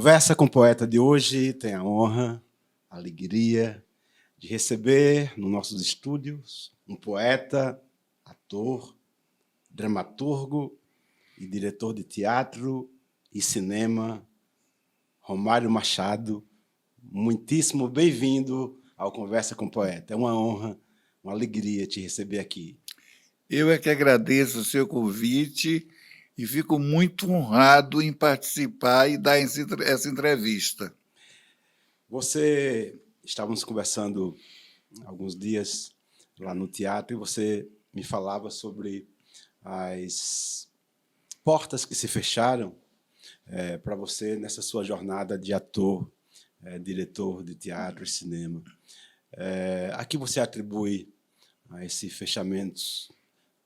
Conversa com o Poeta de hoje tem a honra, a alegria de receber nos nossos estúdios um poeta, ator, dramaturgo e diretor de teatro e cinema, Romário Machado. Muitíssimo bem-vindo ao Conversa com o Poeta. É uma honra, uma alegria te receber aqui. Eu é que agradeço o seu convite e fico muito honrado em participar e dar essa entrevista. Estávamos conversando há alguns dias lá no teatro e você me falava sobre as portas que se fecharam para você nessa sua jornada de ator, diretor de teatro e cinema. A que você atribui a esses fechamentos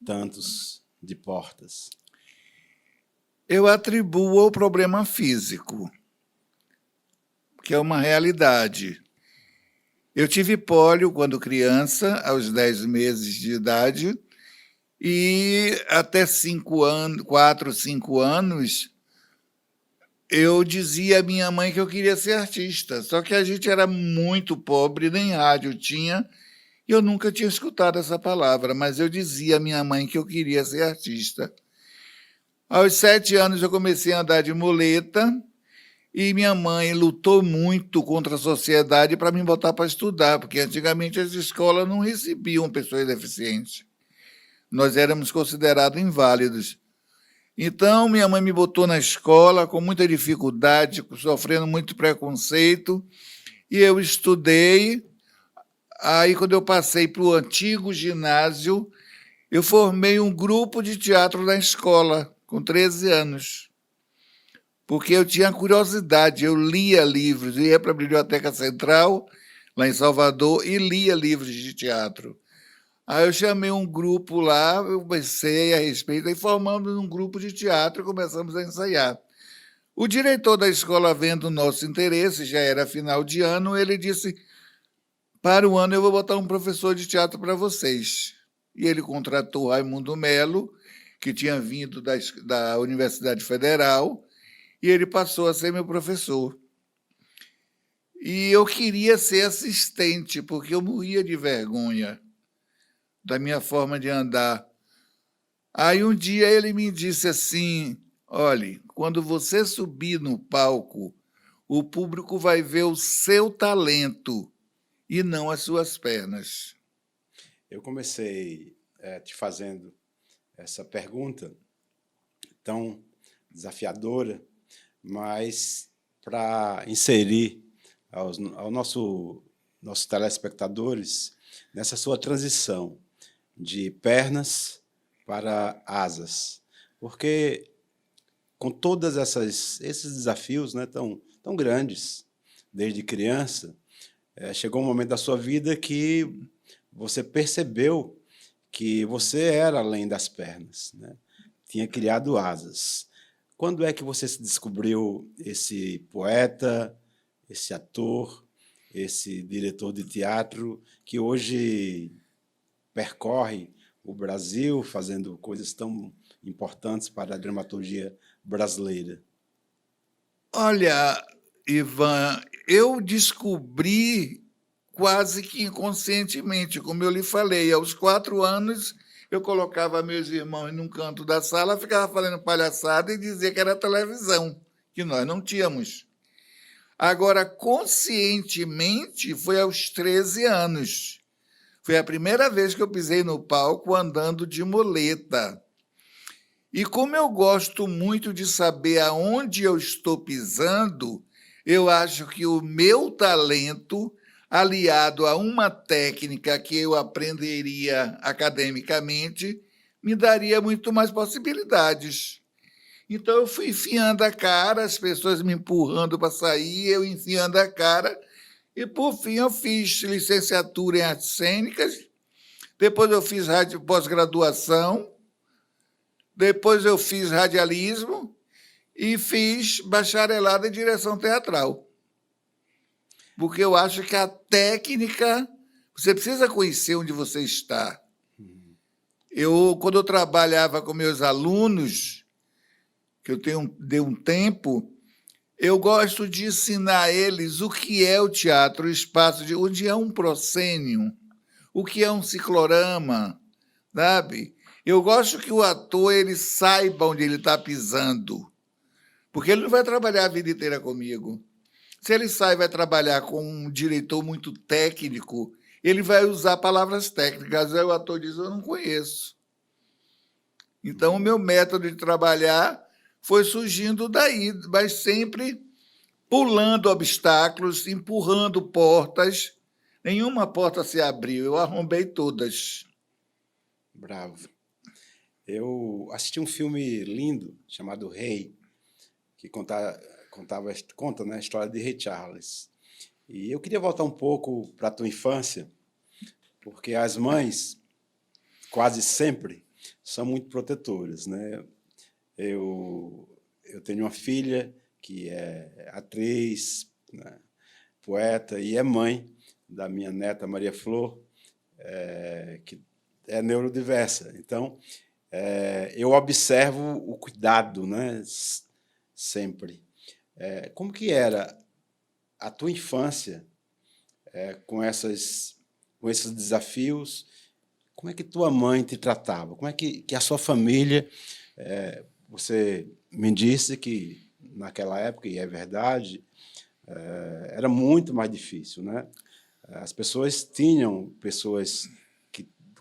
tantos de portas? Eu atribuo ao problema físico, que é uma realidade. Eu tive pólio quando criança, aos 10 meses de idade, e até 4, 5 anos, eu dizia à minha mãe que eu queria ser artista, só que a gente era muito pobre, nem rádio tinha, e eu nunca tinha escutado essa palavra, mas eu dizia à minha mãe que eu queria ser artista. Aos 7 anos eu comecei a andar de muleta e minha mãe lutou muito contra a sociedade para me botar para estudar, porque antigamente as escolas não recebiam pessoas deficientes. Nós éramos considerados inválidos. Então, minha mãe me botou na escola com muita dificuldade, sofrendo muito preconceito, e eu estudei. Aí, quando eu passei para o antigo ginásio, eu formei um grupo de teatro na escola, com 13 anos, porque eu tinha curiosidade, eu lia livros, ia para a Biblioteca Central, lá em Salvador, e lia livros de teatro. Aí eu chamei um grupo lá, eu pensei a respeito, e formamos um grupo de teatro e começamos a ensaiar. O diretor da escola, vendo o nosso interesse, já era final de ano, ele disse: para o ano eu vou botar um professor de teatro para vocês. E ele contratou Raimundo Melo, que tinha vindo da Universidade Federal, e ele passou a ser meu professor. E eu queria ser assistente, porque eu morria de vergonha da minha forma de andar. Aí um dia ele me disse assim: olhe, quando você subir no palco, o público vai ver o seu talento e não as suas pernas. Eu comecei te fazendo essa pergunta tão desafiadora, mas para inserir aos nossos telespectadores nessa sua transição de pernas para asas, porque com todos esses desafios, né, tão grandes desde criança, chegou um momento da sua vida que você percebeu que você era além das pernas, né? Tinha criado asas. Quando é que você se descobriu esse poeta, esse ator, esse diretor de teatro que hoje percorre o Brasil fazendo coisas tão importantes para a dramaturgia brasileira? Olha, Ivan, eu descobri quase que inconscientemente, como eu lhe falei, aos 4 anos eu colocava meus irmãos num canto da sala, ficava fazendo palhaçada e dizia que era televisão, que nós não tínhamos. Agora, conscientemente, foi aos 13 anos. Foi a primeira vez que eu pisei no palco andando de muleta. E como eu gosto muito de saber aonde eu estou pisando, eu acho que o meu talento, aliado a uma técnica que eu aprenderia academicamente, me daria muito mais possibilidades. Então, eu fui enfiando a cara, as pessoas me empurrando para sair, eu enfiando a cara, e, por fim, eu fiz licenciatura em artes cênicas, depois eu fiz pós-graduação, depois eu fiz radialismo e fiz bacharelado em direção teatral. Porque eu acho que a técnica, você precisa conhecer onde você está. Quando eu trabalhava com meus alunos, que eu dei um tempo, Eu gosto de ensinar a eles o que é o teatro, o espaço, onde é um proscênio, o que é um ciclorama, sabe? Eu gosto que o ator ele saiba onde ele está pisando, porque ele não vai trabalhar a vida inteira comigo. Se ele sai e vai trabalhar com um diretor muito técnico, ele vai usar palavras técnicas. Aí o ator diz, eu não conheço. Então, o meu método de trabalhar foi surgindo daí, mas sempre pulando obstáculos, empurrando portas. Nenhuma porta se abriu, eu arrombei todas. Bravo. Eu assisti um filme lindo chamado Rei, que conta, né, a história de Rei Charles. E eu queria voltar um pouco para a tua infância, porque as mães, quase sempre, são muito protetoras, né? Eu tenho uma filha que é atriz, né, poeta, e é mãe da minha neta Maria Flor, que é neurodiversa. Então, eu observo o cuidado, né, sempre. Como que era a tua infância com esses desafios? Como é que tua mãe te tratava? Como é que a sua família... Você me disse que, naquela época, e é verdade, era muito mais difícil, né? As pessoas tinham pessoas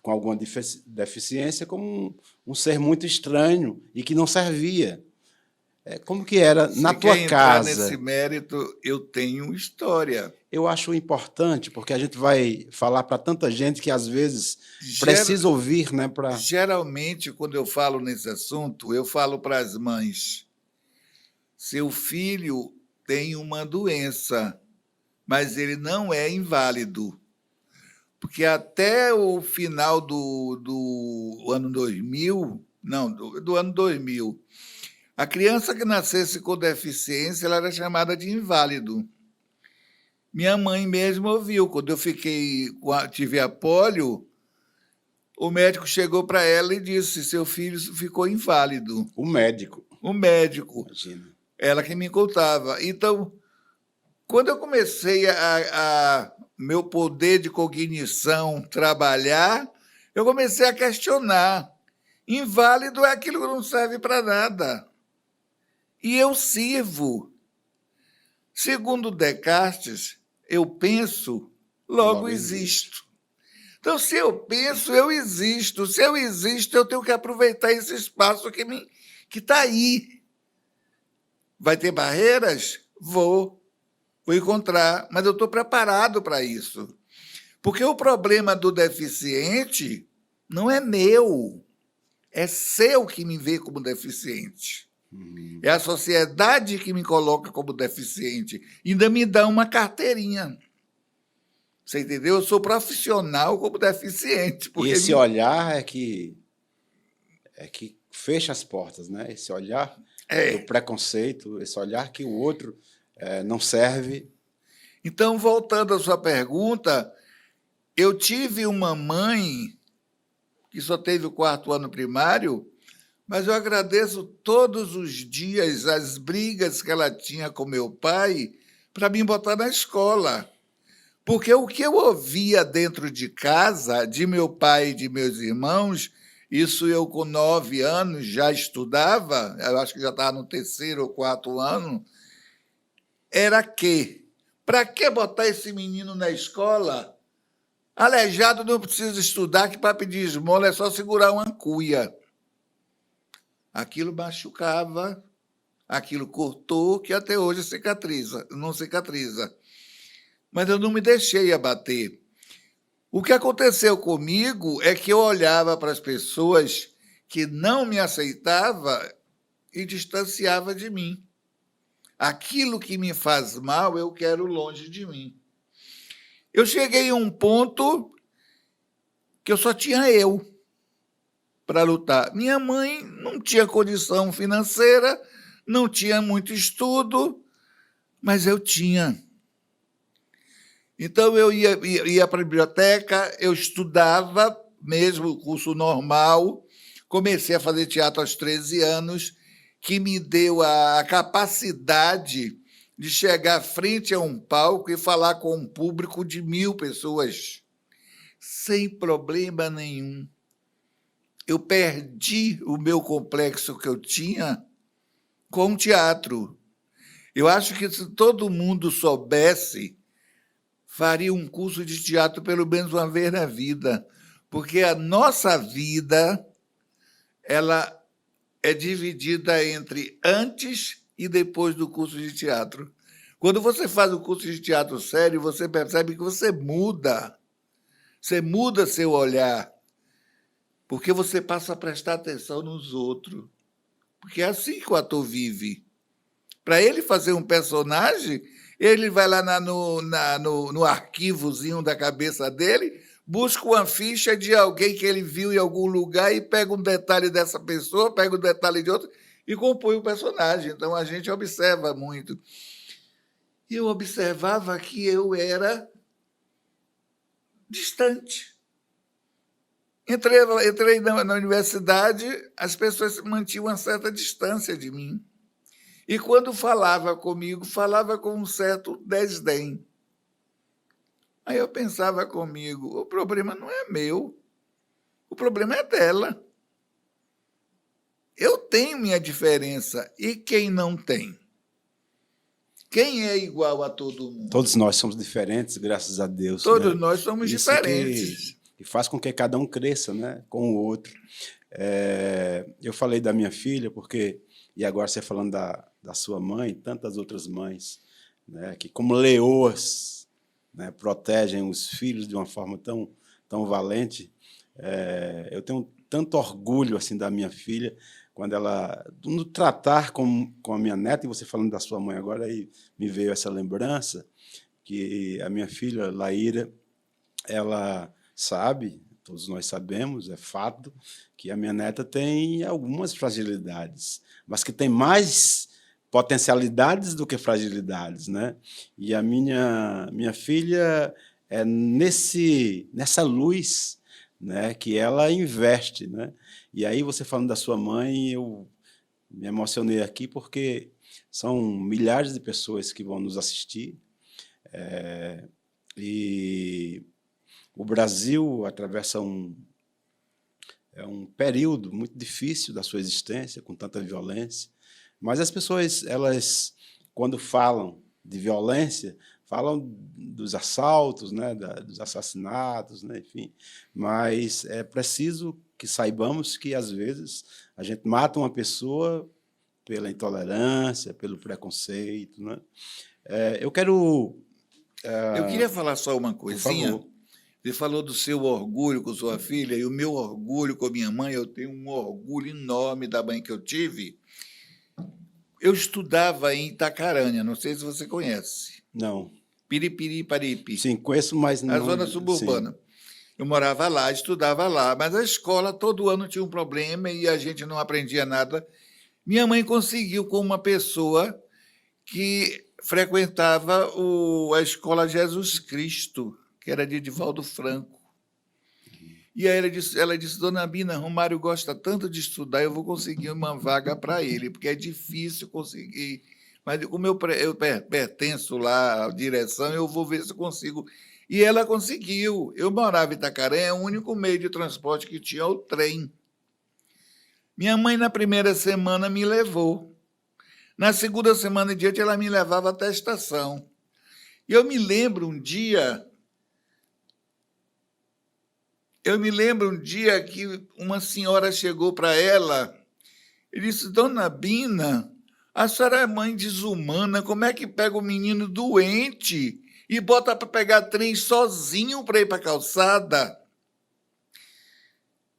com alguma deficiência como um ser muito estranho e que não servia. Como que era na tua quer casa? Entrar nesse mérito, eu tenho história. Eu acho importante, porque a gente vai falar para tanta gente que, às vezes, precisa ouvir, né? Geralmente, quando eu falo nesse assunto, eu falo para as mães, seu filho tem uma doença, mas ele não é inválido. Porque até o final do ano 2000, não, do ano 2000, a criança que nascesse com deficiência ela era chamada de inválido. Minha mãe mesmo ouviu. Quando eu tive a polio, o médico chegou para ela e disse, seu filho ficou inválido. O médico. O médico. Imagina. Ela que me contava. Então, quando eu comecei a meu poder de cognição trabalhar, eu comecei a questionar. Inválido é aquilo que não serve para nada. E eu sirvo. Segundo Descartes, eu penso, logo existo. Então, se eu penso, eu existo. Se eu existo, eu tenho que aproveitar esse espaço que está aí. Vai ter barreiras? Vou encontrar, mas eu estou preparado para isso. Porque o problema do deficiente não é meu, é seu que me vê como deficiente. É a sociedade que me coloca como deficiente. Ainda me dá uma carteirinha. Você entendeu? Eu sou profissional como deficiente. E esse olhar é que fecha as portas, né? Esse olhar do preconceito, esse olhar que o outro não serve. Então, voltando à sua pergunta, eu tive uma mãe que só teve o 4º ano primário, mas eu agradeço todos os dias as brigas que ela tinha com meu pai para me botar na escola. Porque o que eu ouvia dentro de casa, de meu pai e de meus irmãos, isso eu com 9 anos já estudava, eu acho que já estava no 3º ou 4º ano, era que, para que botar esse menino na escola? Aleijado não precisa estudar, que para pedir esmola é só segurar uma cuia. Aquilo machucava, aquilo cortou, que até hoje não cicatriza. Mas eu não me deixei abater. O que aconteceu comigo é que eu olhava para as pessoas que não me aceitavam e distanciava de mim. Aquilo que me faz mal, eu quero longe de mim. Eu cheguei a um ponto que eu só tinha eu para lutar. Minha mãe não tinha condição financeira, não tinha muito estudo, mas eu tinha. Então, eu ia para a biblioteca, eu estudava, mesmo curso normal, comecei a fazer teatro aos 13 anos, que me deu a capacidade de chegar frente a um palco e falar com um público de 1.000 pessoas, sem problema nenhum. Eu perdi o meu complexo que eu tinha com o teatro. Eu acho que se todo mundo soubesse, faria um curso de teatro pelo menos uma vez na vida, porque a nossa vida ela é dividida entre antes e depois do curso de teatro. Quando você faz o curso de teatro sério, você percebe que você muda seu olhar, porque você passa a prestar atenção nos outros. Porque é assim que o ator vive. Para ele fazer um personagem, ele vai lá no arquivozinho da cabeça dele, busca uma ficha de alguém que ele viu em algum lugar e pega um detalhe dessa pessoa, pega um detalhe de outra e compõe o personagem. Então, a gente observa muito. E eu observava que eu era distante. Entrei na universidade, as pessoas mantinham uma certa distância de mim. E quando falava comigo, falava com um certo desdém. Aí eu pensava comigo, o problema não é meu, o problema é dela. Eu tenho minha diferença, e quem não tem? Quem é igual a todo mundo? Todos nós somos diferentes, graças a Deus. Todos né? nós somos Isso diferentes. que faz com que cada um cresça, né, com o outro. Eu falei da minha filha, porque, e agora você falando da sua mãe, tantas outras mães, né, que como leoas, né, protegem os filhos de uma forma tão valente. Eu tenho tanto orgulho assim da minha filha, quando ela, no tratar com a minha neta, e você falando da sua mãe agora, aí me veio essa lembrança, que a minha filha, Laíra, ela sabe, todos nós sabemos, é fato, que a minha neta tem algumas fragilidades, mas que tem mais potencialidades do que fragilidades, né? E a minha filha é nessa luz, né, que ela investe, né? E aí, você falando da sua mãe, eu me emocionei aqui, porque são milhares de pessoas que vão nos assistir, e o Brasil atravessa um período muito difícil da sua existência, com tanta violência, mas as pessoas, elas, quando falam de violência, falam dos assaltos, né, dos assassinatos, né, enfim, mas é preciso que saibamos que, às vezes, a gente mata uma pessoa pela intolerância, pelo preconceito. Né? Eu quero... Eu queria falar só uma por coisinha. favor. Você falou do seu orgulho com sua filha, e o meu orgulho com a minha mãe. Eu tenho um orgulho enorme da mãe que eu tive. Eu estudava em Itacarânia, não sei se você conhece. Não. Piripiri, Paripe. Sim, conheço, mas não... A zona suburbana. Sim. Eu morava lá, estudava lá, mas a escola todo ano tinha um problema e a gente não aprendia nada. Minha mãe conseguiu com uma pessoa que frequentava a Escola Jesus Cristo, que era de Edivaldo Franco. E aí ela disse, Dona Bina, Romário gosta tanto de estudar, eu vou conseguir uma vaga para ele, porque é difícil conseguir. Mas como eu pertenço lá à direção, eu vou ver se consigo. E ela conseguiu. Eu morava em Itacaré, o único meio de transporte que tinha o trem. Minha mãe, na primeira semana, me levou. Na segunda semana em diante, ela me levava até a estação. E eu me lembro um dia que uma senhora chegou para ela e disse, Dona Bina, a senhora é mãe desumana, como é que pega o menino doente e bota para pegar trem sozinho para ir para a calçada?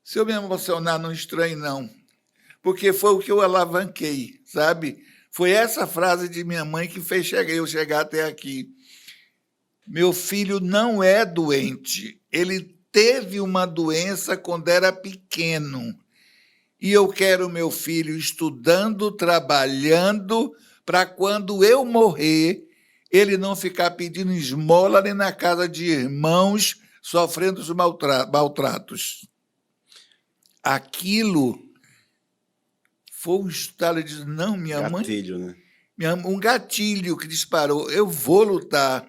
Se eu me emocionar, não estranhe, não, porque foi o que eu alavanquei, sabe? Foi essa frase de minha mãe que fez eu chegar até aqui. Meu filho não é doente, ele teve uma doença quando era pequeno. E eu quero meu filho estudando, trabalhando, para quando eu morrer, ele não ficar pedindo esmola nem na casa de irmãos, sofrendo os maltratos. Aquilo foi um estalo de não, Gatilho, né? um gatilho que disparou. Eu vou lutar,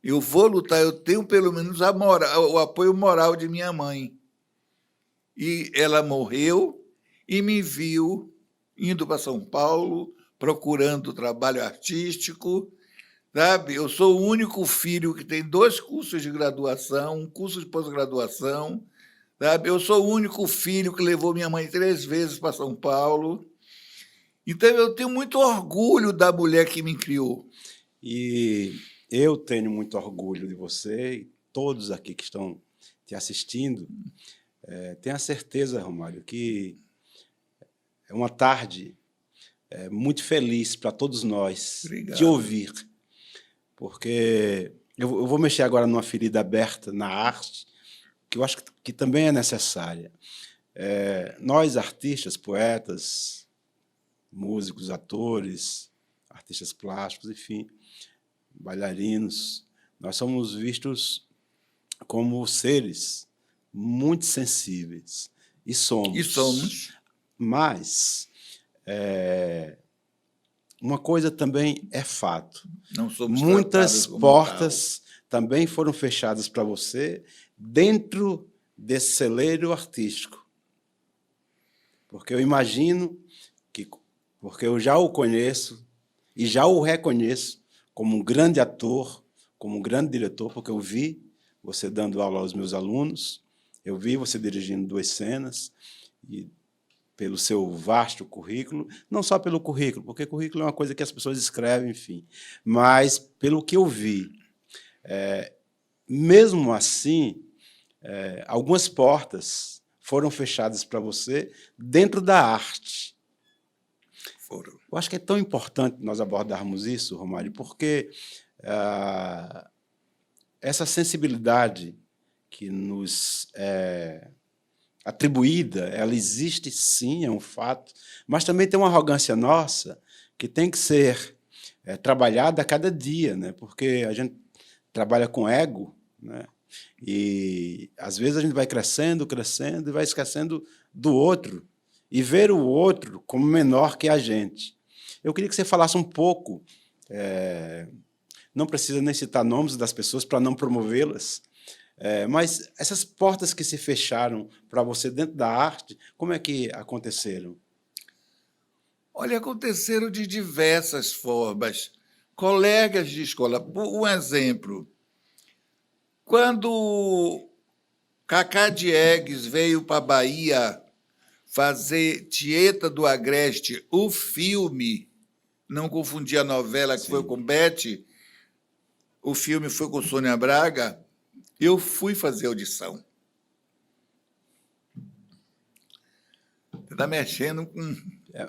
eu tenho pelo menos o apoio moral de minha mãe. E ela morreu e me viu indo para São Paulo, procurando trabalho artístico, sabe? Eu sou o único filho que tem 2 cursos de graduação, um curso de pós-graduação, sabe? Eu sou o único filho que levou minha mãe 3 vezes para São Paulo. Então, eu tenho muito orgulho da mulher que me criou. E eu tenho muito orgulho de você e todos aqui que estão te assistindo. Tenha certeza, Romário, que é uma tarde muito feliz para todos nós. Obrigado. Te ouvir, porque eu vou mexer agora numa ferida aberta na arte, que eu acho que também é necessária. Nós, artistas, poetas, músicos, atores, artistas plásticos, enfim, bailarinos, nós somos vistos como seres muito sensíveis. E somos. E somos. Mas uma coisa também é fato. Não somos Muitas tratados como portas também foram fechadas para você dentro desse celeiro artístico. Porque eu imagino que, porque eu já o conheço e já o reconheço como um grande ator, como um grande diretor, porque eu vi você dando aula aos meus alunos, eu vi você dirigindo 2 cenas, e pelo seu vasto currículo, não só pelo currículo, porque currículo é uma coisa que as pessoas escrevem, enfim, mas pelo que eu vi. Mesmo assim, algumas portas foram fechadas para você dentro da arte. Foram. Eu acho que é tão importante nós abordarmos isso, Romário, porque essa sensibilidade que nos é atribuída, ela existe sim, é um fato, mas também tem uma arrogância nossa que tem que ser trabalhada a cada dia, né? Porque a gente trabalha com ego, né? E às vezes a gente vai crescendo, crescendo e vai esquecendo do outro e ver o outro como menor que a gente. Eu queria que você falasse um pouco, não precisa nem citar nomes das pessoas para não promovê-las, mas essas portas que se fecharam para você dentro da arte, como é que aconteceram? Olha, aconteceram de diversas formas. Colegas de escola, um exemplo, quando Cacá Diegues veio para a Bahia fazer Tieta do Agreste, o filme, não confundir a novela que foi com Bete, o filme foi com Sônia Braga, eu fui fazer audição. Você está mexendo com...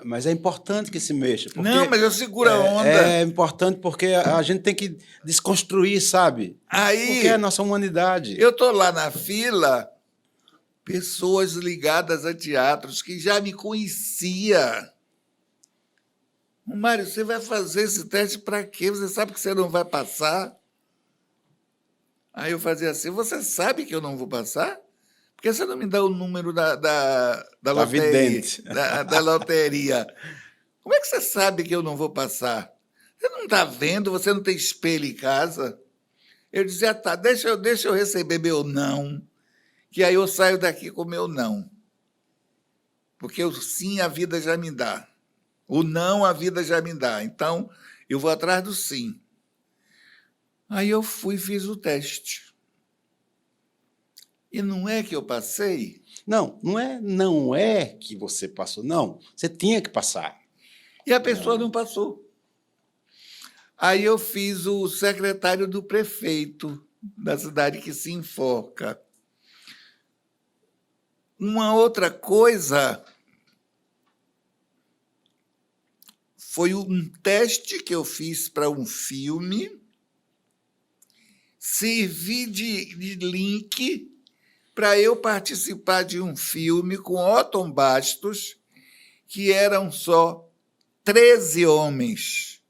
Mas é importante que se mexa. Porque não, mas eu seguro a onda. É importante porque a gente tem que desconstruir, sabe? Aí, porque é a nossa humanidade. Eu estou lá na fila, pessoas ligadas a teatros que já me conhecia. Mário, você vai fazer esse teste para quê? Você sabe que você não vai passar? Aí eu fazia assim, você sabe que eu não vou passar? Por que você não me dá o número da loteria? Da loteria. Como é que você sabe que eu não vou passar? Você não está vendo? Você não tem espelho em casa? Eu dizia, tá, deixa eu receber meu não, que aí eu saio daqui com meu não. Porque o sim a vida já me dá. O não a vida já me dá. Então, eu vou atrás do sim. Aí eu fui e fiz o teste. E não é que eu passei? Não é que você passou, não. Você tinha que passar. E a pessoa não passou. Aí eu fiz o secretário do prefeito da cidade que se enforca. Uma outra coisa foi um teste que eu fiz para um filme, servi de link para eu participar de um filme com Otton Bastos, que eram só 13 homens,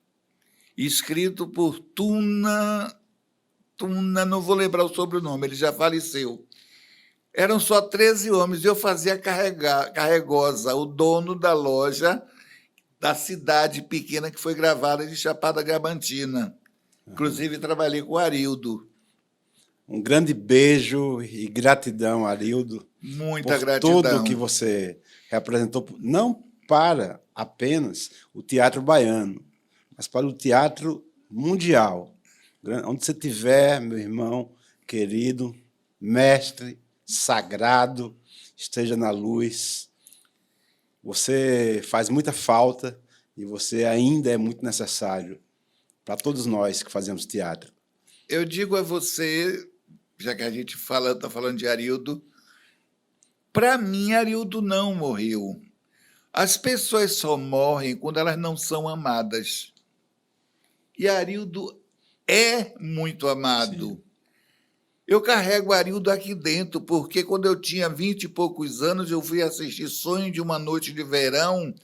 escrito por Tuna, não vou lembrar o sobrenome, ele já faleceu. Eram só 13 homens, e eu fazia Carregosa, o dono da loja, da cidade pequena que foi gravada de Chapada Diamantina. Inclusive, trabalhei com o Arildo. Um grande beijo e gratidão, Arildo, Muita por gratidão. tudo que você representou, não para apenas o teatro baiano, mas para o teatro mundial. Onde você estiver, meu irmão querido, mestre, sagrado, esteja na luz. Você faz muita falta e você ainda é muito necessário para todos nós que fazemos teatro. Eu digo a você, já que a gente está falando de Arildo, para mim, Arildo não morreu. As pessoas só morrem quando elas não são amadas. E Arildo é muito amado. Sim. Eu carrego Arildo aqui dentro, porque quando eu tinha 20 e poucos anos, eu fui assistir Sonho de uma Noite de Verão,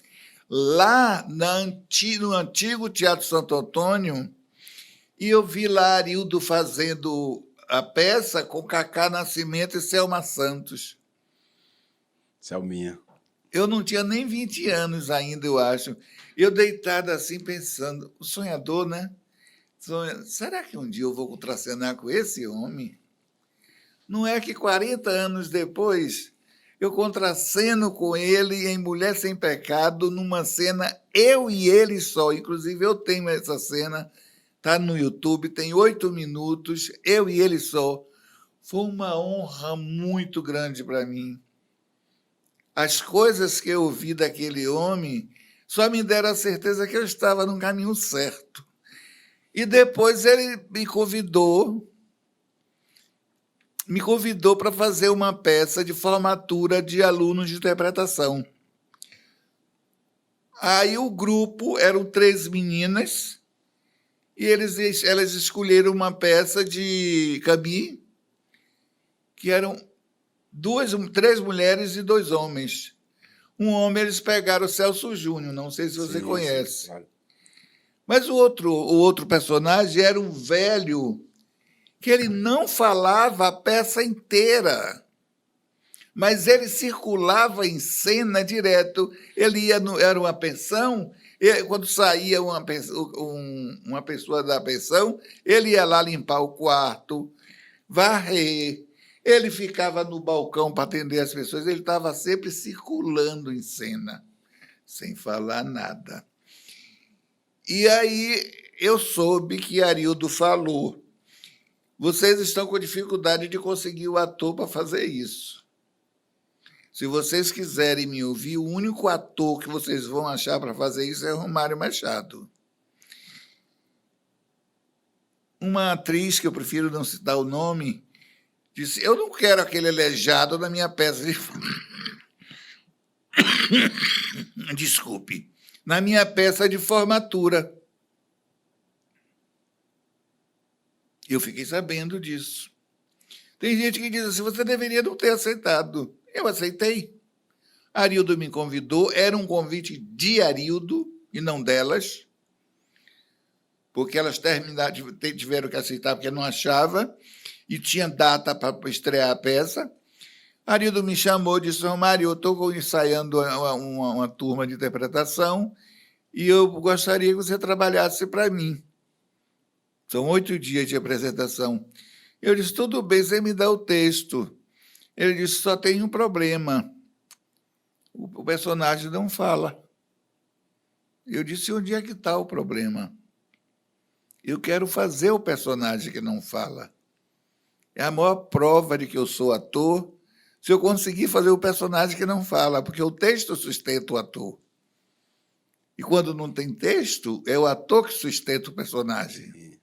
lá no antigo Teatro Santo Antônio, e eu vi lá Arildo fazendo a peça com Cacá Nascimento e Selma Santos. Selminha. Eu não tinha nem 20 anos ainda, eu acho. Eu deitado assim, pensando, o sonhador, né? Será que um dia eu vou contracenar com esse homem? Não é que 40 anos depois eu contraceno com ele em Mulher Sem Pecado, numa cena eu e ele só. Inclusive, eu tenho essa cena, está no YouTube, tem 8 minutos, eu e ele só. Foi uma honra muito grande para mim. As coisas que eu ouvi daquele homem só me deram a certeza que eu estava no caminho certo. E depois ele me convidou para fazer uma peça de formatura de alunos de interpretação. Aí o grupo, eram 3 meninas, e elas escolheram uma peça de Camille, que eram 3 mulheres e 2 homens. Um homem eles pegaram o Celso Júnior, não sei se você conhece. Sim, claro. Mas o outro personagem era um velho que ele não falava a peça inteira, mas ele circulava em cena direto. Ele era uma pensão, e quando saía uma pessoa da pensão, ele ia lá limpar o quarto, varrer. Ele ficava no balcão para atender as pessoas, ele estava sempre circulando em cena, sem falar nada. E aí eu soube que Arildo falou: vocês estão com dificuldade de conseguir o ator para fazer isso. Se vocês quiserem me ouvir, o único ator que vocês vão achar para fazer isso é o Romário Machado. Uma atriz, que eu prefiro não citar o nome, disse: eu não quero aquele aleijado na minha peça de... Desculpe. Na minha peça de formatura. Eu fiquei sabendo disso. Tem gente que diz assim: você deveria não ter aceitado. Eu aceitei. Arildo me convidou, era um convite de Arildo e não delas, porque elas tiveram que aceitar porque não achava, e tinha data para estrear a peça. Arildo me chamou e disse: Romário, eu estou ensaiando uma turma de interpretação e eu gostaria que você trabalhasse para mim. São 8 dias de apresentação. Eu disse: tudo bem, você me dá o texto. Ele disse: só tem um problema. O personagem não fala. Eu disse: onde é que está o problema? Eu quero fazer o personagem que não fala. É a maior prova de que eu sou ator se eu conseguir fazer o personagem que não fala, porque o texto sustenta o ator. E quando não tem texto, é o ator que sustenta o personagem.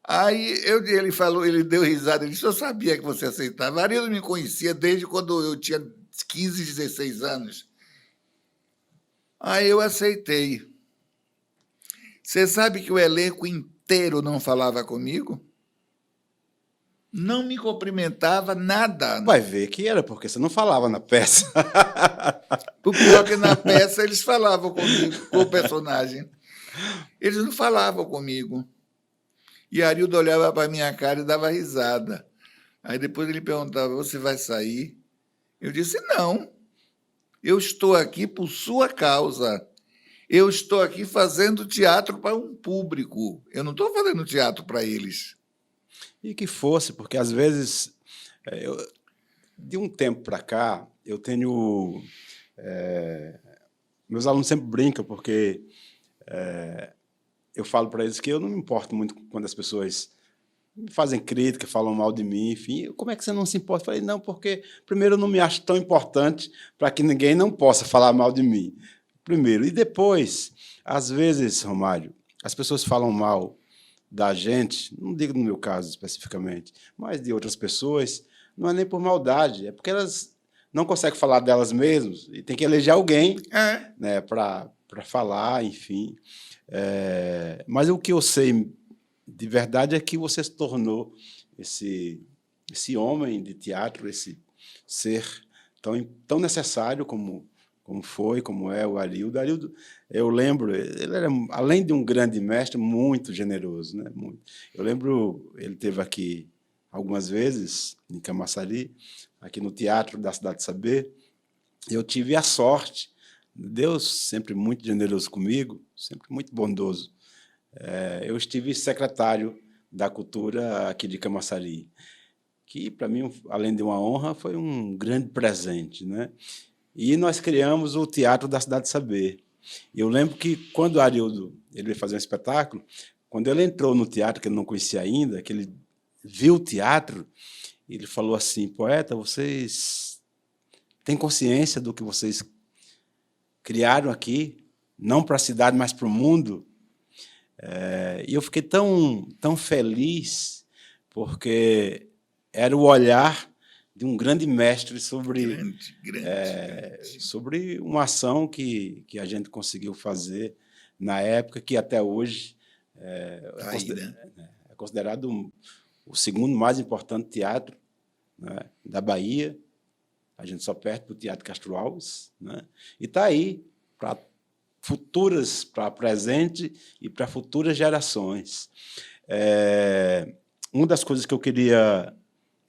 Aí ele deu risada, ele disse: eu sabia que você aceitava. Arildo me conhecia desde quando eu tinha 15, 16 anos. Aí eu aceitei. Você sabe que o elenco inteiro não falava comigo? Não me cumprimentava, nada. Vai ver que era porque você não falava na peça. O pior é que na peça eles falavam comigo, com o personagem. Eles não falavam comigo. E Arildo olhava para a minha cara e dava risada. Aí depois ele perguntava: você vai sair? Eu disse: não. Eu estou aqui por sua causa. Eu estou aqui fazendo teatro para um público. Eu não estou fazendo teatro para eles. E que fosse, porque às vezes, de um tempo para cá, eu tenho. Meus alunos sempre brincam, porque eu falo para eles que eu não me importo muito quando as pessoas me fazem crítica, falam mal de mim, enfim. Como é que você não se importa? Eu falei, não, porque, primeiro, eu não me acho tão importante para que ninguém não possa falar mal de mim. Primeiro. E depois, às vezes, Romário, as pessoas falam mal da gente, não digo no meu caso especificamente, mas de outras pessoas, não é nem por maldade, é porque elas não conseguem falar delas mesmas e tem que eleger alguém, né, para falar, enfim. Mas o que eu sei de verdade é que você se tornou esse homem de teatro, esse ser tão necessário como é o Arildo. Arildo, eu lembro, ele era, além de um grande mestre, muito generoso, né? Muito. Eu lembro, ele esteve aqui algumas vezes, em Camaçari, aqui no Teatro da Cidade de Saber. Eu tive a sorte, Deus sempre muito generoso comigo, sempre muito bondoso. Eu estive secretário da Cultura aqui de Camaçari, que, para mim, além de uma honra, foi um grande presente, né? E nós criamos o Teatro da Cidade de Saber. E eu lembro que, quando o Arildo ele veio fazer um espetáculo, quando ele entrou no teatro, que ele não conhecia ainda, que ele viu o teatro, ele falou assim, poeta, vocês têm consciência do que vocês criaram aqui, não para a cidade, mas para o mundo? E eu fiquei tão feliz, porque era o olhar de um grande mestre sobre, sobre uma ação que a gente conseguiu fazer na época, que até hoje é considerado o segundo mais importante teatro, né, da Bahia. A gente só perde para o Teatro Castro Alves, né, e está aí para futuras, para presente e para futuras gerações. Uma das coisas que eu queria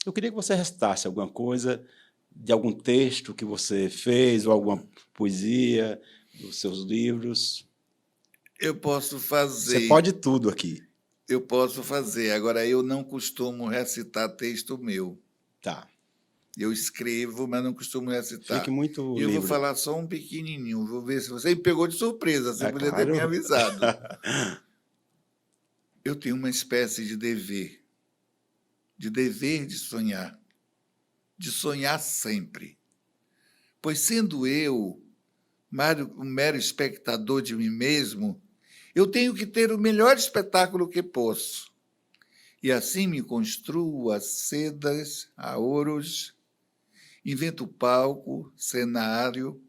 que você recitasse alguma coisa de algum texto que você fez ou alguma poesia dos seus livros. Eu posso fazer. Você pode tudo aqui. Eu posso fazer. Agora, eu não costumo recitar texto meu. Tá. Eu escrevo, mas não costumo recitar. Fique muito eu livre. Vou falar só um pequenininho. Vou ver se você me pegou de surpresa. Você podia ter claro. me avisado. Eu tenho uma espécie de dever de sonhar sempre. Pois, sendo eu um mero espectador de mim mesmo, eu tenho que ter o melhor espetáculo que posso. E assim me construo a sedas, a ouros, invento palco, cenário,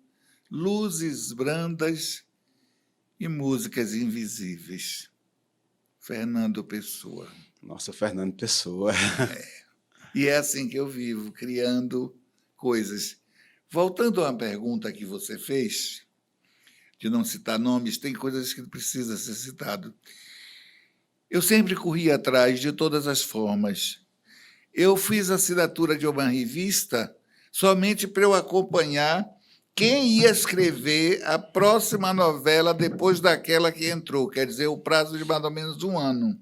luzes brandas e músicas invisíveis. Fernando Pessoa. Nossa, Fernando Pessoa. E é assim que eu vivo, criando coisas. Voltando à pergunta que você fez, de não citar nomes, tem coisas que precisam ser citado. Eu sempre corri atrás de todas as formas. Eu fiz a assinatura de uma revista somente para eu acompanhar quem ia escrever a próxima novela depois daquela que entrou, quer dizer, o prazo de mais ou menos um ano.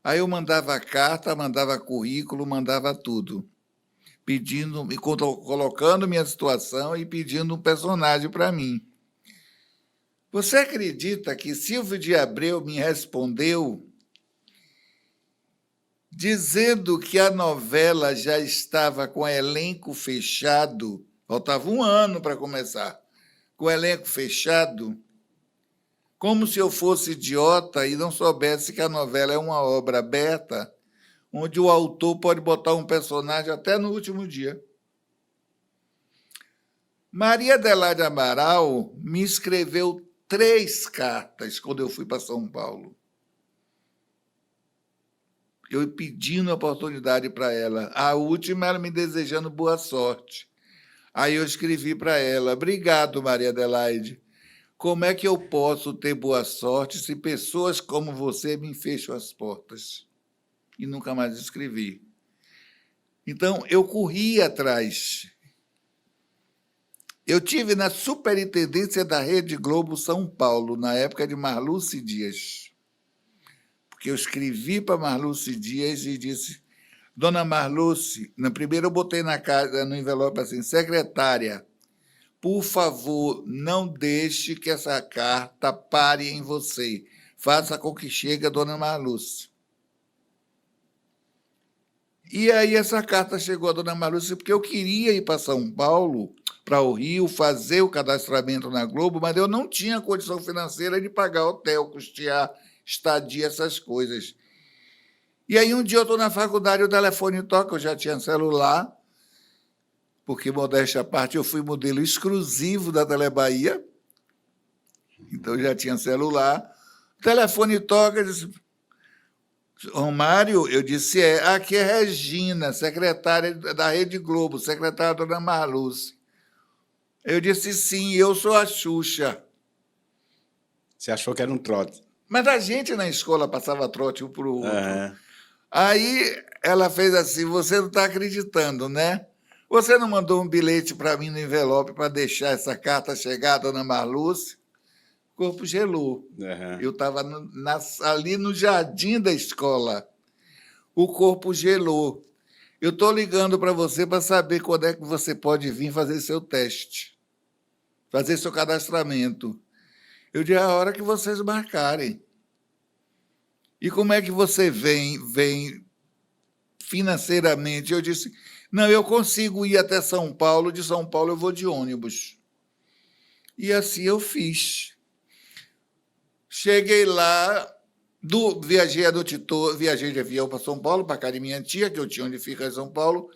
Aí eu mandava carta, mandava currículo, mandava tudo, pedindo, colocando minha situação e pedindo um personagem para mim. Você acredita que Silvio de Abreu me respondeu dizendo que a novela já estava com elenco fechado, faltava um ano para começar, com elenco fechado, como se eu fosse idiota e não soubesse que a novela é uma obra aberta, onde o autor pode botar um personagem até no último dia. Maria Adelaide Amaral me escreveu 3 cartas quando eu fui para São Paulo. Eu pedindo a oportunidade para ela. A última, ela me desejando boa sorte. Aí eu escrevi para ela: obrigado, Maria Adelaide. Como é que eu posso ter boa sorte se pessoas como você me fecham as portas? E nunca mais escrevi. Então, eu corri atrás. Eu tive na superintendência da Rede Globo São Paulo, na época de Marluce Dias. Porque eu escrevi para Marluce Dias e disse: Dona Marluce, na primeira eu botei na casa, no envelope assim, secretária, por favor, não deixe que essa carta pare em você. Faça com que chegue a Dona Marluce. E aí essa carta chegou a Dona Marluce porque eu queria ir para São Paulo, para o Rio, fazer o cadastramento na Globo, mas eu não tinha condição financeira de pagar hotel, custear estadia, essas coisas. E aí um dia eu estou na faculdade, o telefone toca, eu já tinha celular, porque, modéstia à parte, eu fui modelo exclusivo da Telebahia, então eu já tinha celular. O telefone toca, eu disse: Romário, eu disse, aqui é Regina, secretária da Rede Globo, secretária da Dona Marluce. Eu disse, sim, eu sou a Xuxa. Você achou que era um trote? Mas a gente na escola passava trote um para o outro. Uhum. Aí ela fez assim: você não está acreditando, né? Você não mandou um bilhete para mim no envelope para deixar essa carta chegar à Dona Marluce? O corpo gelou. Uhum. Eu estava ali no jardim da escola. O corpo gelou. Eu estou ligando para você para saber quando é que você pode vir fazer seu teste, fazer seu cadastramento. Eu disse: a hora que vocês marcarem. E como é que você vem financeiramente? Eu disse: não, eu consigo ir até São Paulo, de São Paulo eu vou de ônibus. E assim eu fiz. Cheguei lá, viajei a noite toda, viajei de avião para São Paulo, para casa de minha tia, que eu tinha onde fica em São Paulo.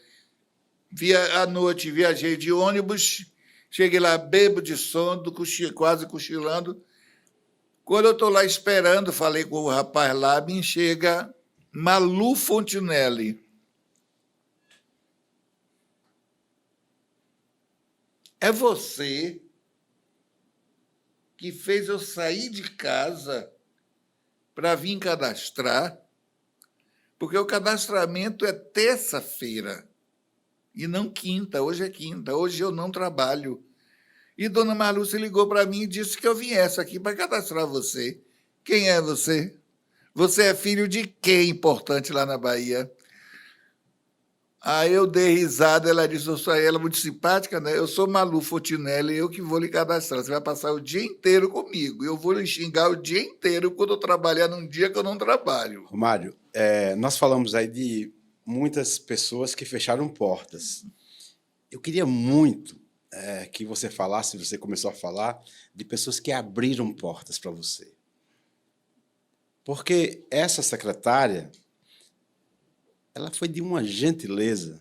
À noite viajei de ônibus, cheguei lá bêbado de sono, quase cochilando. Quando eu estou lá esperando, falei com o rapaz lá, me chega Malu Fontinelli. É você que fez eu sair de casa para vir cadastrar? Porque o cadastramento é terça-feira e não quinta. Hoje é quinta, hoje eu não trabalho. E Dona Marluce ligou para mim e disse que eu viesse aqui para cadastrar você. Quem é você? Você é filho de quem importante lá na Bahia? Aí eu dei risada, ela disse: eu sou ela muito simpática, né? Eu sou Malu Fontinelli, eu que vou lhe cadastrar. Você vai passar o dia inteiro comigo. Eu vou lhe xingar o dia inteiro quando eu trabalhar num dia que eu não trabalho. Romário, nós falamos aí de muitas pessoas que fecharam portas. Eu queria muito que você falasse, você começou a falar, de pessoas que abriram portas para você. Porque essa secretária, ela foi de uma gentileza,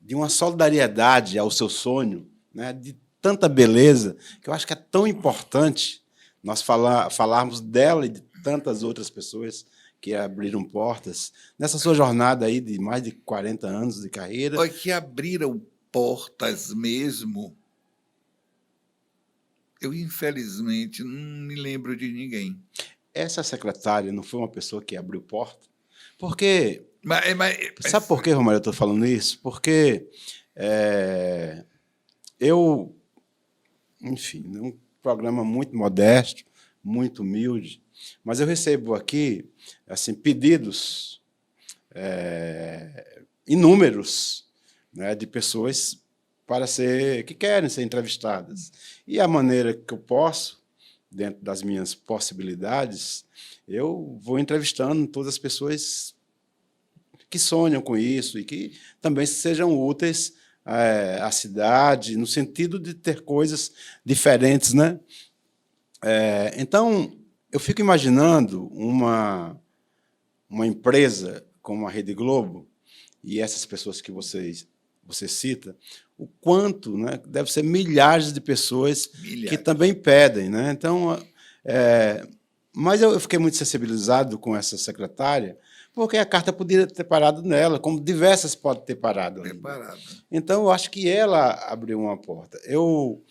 de uma solidariedade ao seu sonho, né, de tanta beleza, que eu acho que é tão importante nós falarmos dela e de tantas outras pessoas que abriram portas nessa sua jornada aí de mais de 40 anos de carreira. Olha, que abriram portas mesmo. Eu, infelizmente, não me lembro de ninguém. Essa secretária não foi uma pessoa que abriu porta? Porque... Mas sabe por que, Romário, eu estou falando isso? Porque eu, enfim, um programa muito modesto, muito humilde, mas eu recebo aqui assim, pedidos inúmeros, né, de pessoas que querem ser entrevistadas. E a maneira que eu posso, dentro das minhas possibilidades, eu vou entrevistando todas as pessoas que sonham com isso e que também sejam úteis à cidade, no sentido de ter coisas diferentes, né? Então, eu fico imaginando uma empresa como a Rede Globo e essas pessoas que você cita, o quanto, né, deve ser milhares de pessoas que também pedem, né? Então, mas eu fiquei muito sensibilizado com essa secretária, porque a carta poderia ter parado nela, como diversas podem ter parado. Então, eu acho que ela abriu uma porta. Eu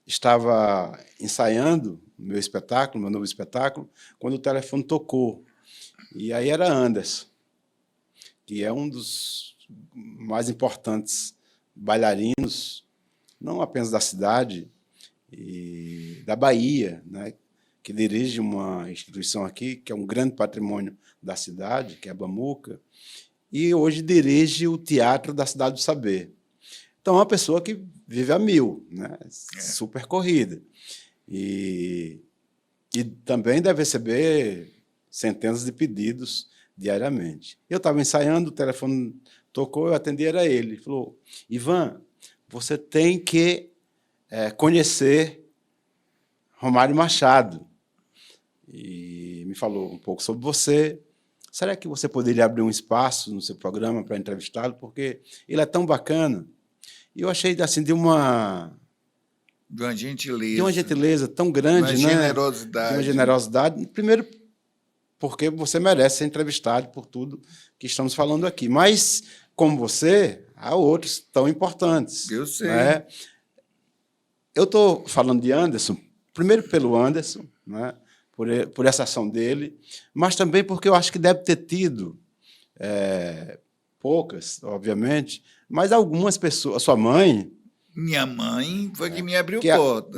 estava ensaiando meu novo espetáculo, quando o telefone tocou. E aí era Anderson, que é um dos mais importantes bailarinos não apenas da cidade, e da Bahia, né, que dirige uma instituição aqui, que é um grande patrimônio da cidade, que é a Bamuca, e hoje dirige o Teatro da Cidade do Saber. Então, é uma pessoa que vive a mil, né, super corrida. E também deve receber centenas de pedidos diariamente. Eu estava ensaiando, o telefone tocou, eu atendi, era ele. Ele falou, Ivan, você tem que conhecer Romário Machado. E me falou um pouco sobre você. Será que você poderia abrir um espaço no seu programa para entrevistá-lo? Porque ele é tão bacana. E eu achei assim, de uma gentileza tão grande, uma né? generosidade. De uma generosidade. Primeiro, porque você merece ser entrevistado por tudo que estamos falando aqui. Mas, como você, há outros tão importantes. Eu sei. Né? Eu estou falando de Anderson, primeiro pelo Anderson, né? Por essa ação dele, mas também porque eu acho que deve ter tido, poucas, obviamente, mas algumas pessoas, a sua mãe... Minha mãe foi que me abriu porta.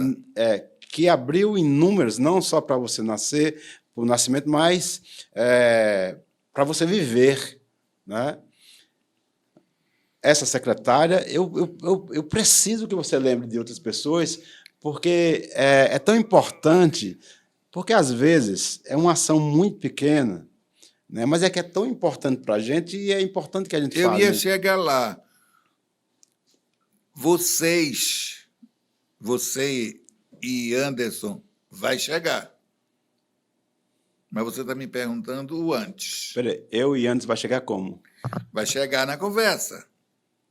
Que abriu inúmeros, não só para você nascer, para o nascimento, mas para você viver. Né? Essa secretária, eu preciso que você lembre de outras pessoas, porque é tão importante, porque, às vezes, é uma ação muito pequena, né? Mas que é tão importante para a gente e é importante que a gente fale. Eu ia chegar lá. Você e Anderson vai chegar. Mas você está me perguntando o antes. Peraí, eu e Anderson vai chegar como? Vai chegar na conversa.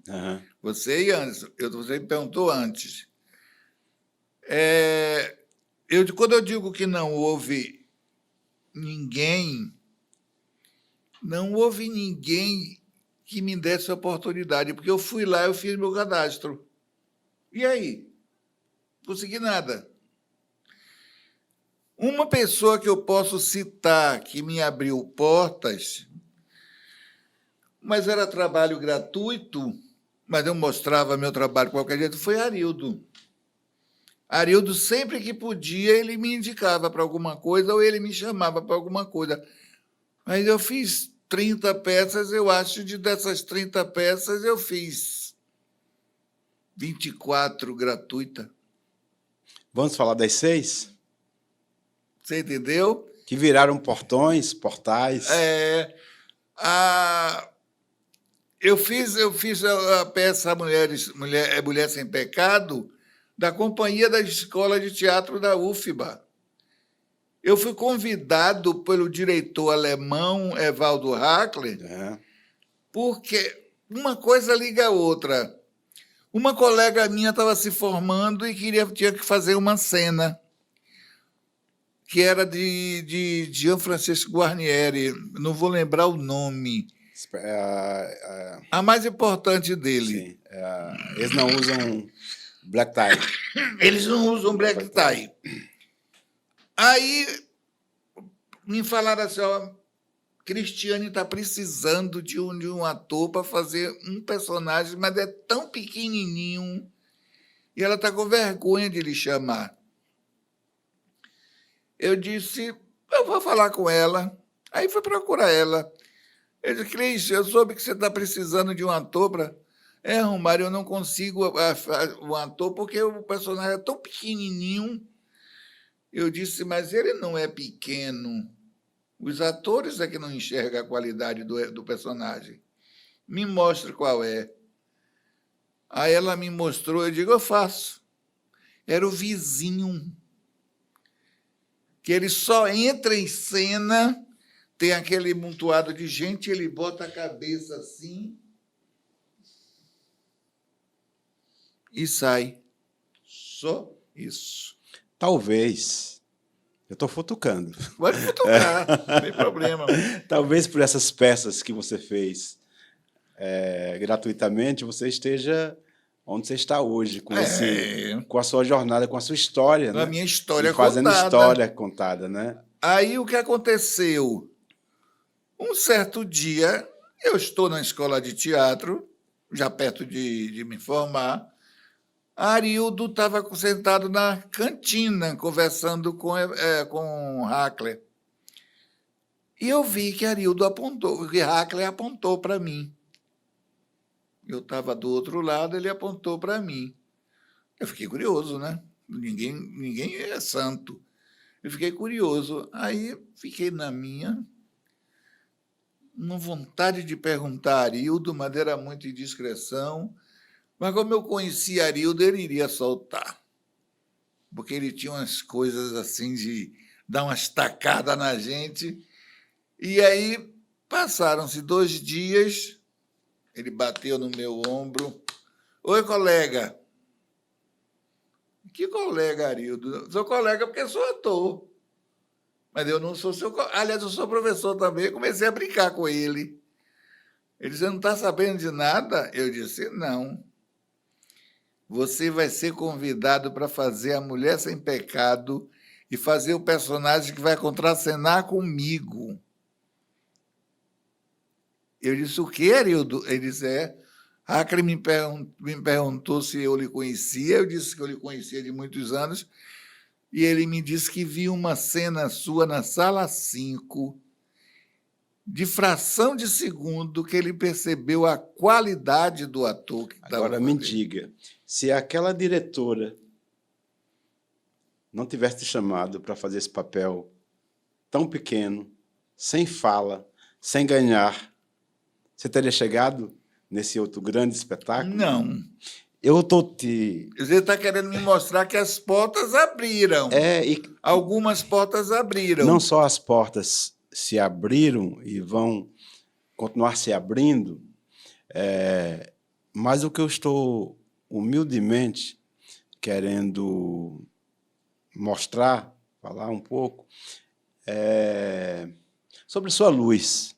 Uhum. Você e Anderson. Você me perguntou antes. Quando eu digo que não houve ninguém que me desse oportunidade, porque eu fui lá, eu fiz meu cadastro. E aí? Não consegui nada. Uma pessoa que eu posso citar que me abriu portas, mas era trabalho gratuito, mas eu mostrava meu trabalho de qualquer jeito, foi Arildo. Arildo, sempre que podia, ele me indicava para alguma coisa ou ele me chamava para alguma coisa. Mas eu fiz 30 peças, eu acho, dessas 30 peças, eu fiz 24 gratuitas. Vamos falar das 6? Você entendeu? Que viraram portais. Eu fiz a peça Mulher Sem Pecado da Companhia da Escola de Teatro da UFBA. Eu fui convidado pelo diretor alemão Evaldo Hackler, porque uma coisa liga a outra. Uma colega minha estava se formando e tinha que fazer uma cena, que era de Gian Francisco Guarnieri, não vou lembrar o nome. A mais importante dele. Sim, eles não usam black tie. Eles não usam black tie. Aí me falaram assim, Cristiane está precisando de um ator para fazer um personagem, mas é tão pequenininho e ela está com vergonha de lhe chamar. Eu disse, eu vou falar com ela. Aí fui procurar ela. Eu disse, Cris, eu soube que você está precisando de um ator para... Romário, eu não consigo um ator porque o personagem é tão pequenininho. Eu disse, mas ele não é pequeno. Os atores é que não enxergam a qualidade do personagem. Me mostre qual é. Aí ela me mostrou, eu digo, eu faço. Era o vizinho. Que ele só entra em cena, tem aquele amontoado de gente, ele bota a cabeça assim e sai. Só isso. Talvez. Eu estou futucando. Pode futucar, não tem problema. Talvez por essas peças que você fez gratuitamente, você esteja onde você está hoje, com a sua jornada, com a sua história. A minha história fazendo história contada, né? Aí o que aconteceu? Um certo dia, eu estou na escola de teatro, já perto de me formar. Arildo estava sentado na cantina, conversando com Hackler. E eu vi que Arildo apontou, que Hackler apontou para mim. Eu estava do outro lado, ele apontou para mim. Eu fiquei curioso, né? Ninguém é santo. Eu fiquei curioso. Aí fiquei na minha, uma vontade de perguntar a Arildo, mas era muita indiscrição. Mas como eu conhecia Arildo, ele iria soltar. Porque ele tinha umas coisas assim de dar umas tacadas na gente. E aí passaram-se 2 dias, ele bateu no meu ombro. Oi, colega. Que colega, Arildo? Sou colega porque sou ator. Mas eu não sou seu colega. Aliás, eu sou professor também. Comecei a brincar com ele. Ele disse, não está sabendo de nada? Eu disse, não. Você vai ser convidado para fazer A Mulher Sem Pecado e fazer o personagem que vai contracenar comigo. Eu disse, o quê, Arildo? Ele disse, Hackler me perguntou se eu lhe conhecia. Eu disse que eu lhe conhecia de muitos anos. E ele me disse que viu uma cena sua na sala 5, de fração de segundo, que ele percebeu a qualidade do ator que estava. Agora me diga, se aquela diretora não tivesse te chamado para fazer esse papel tão pequeno, sem fala, sem ganhar, você teria chegado nesse outro grande espetáculo? Não. Eu estou te... Você está querendo me mostrar que as portas abriram. Algumas portas abriram. Não só as portas se abriram e vão continuar se abrindo, mas o que eu estou humildemente querendo mostrar, falar um pouco, sobre sua luz.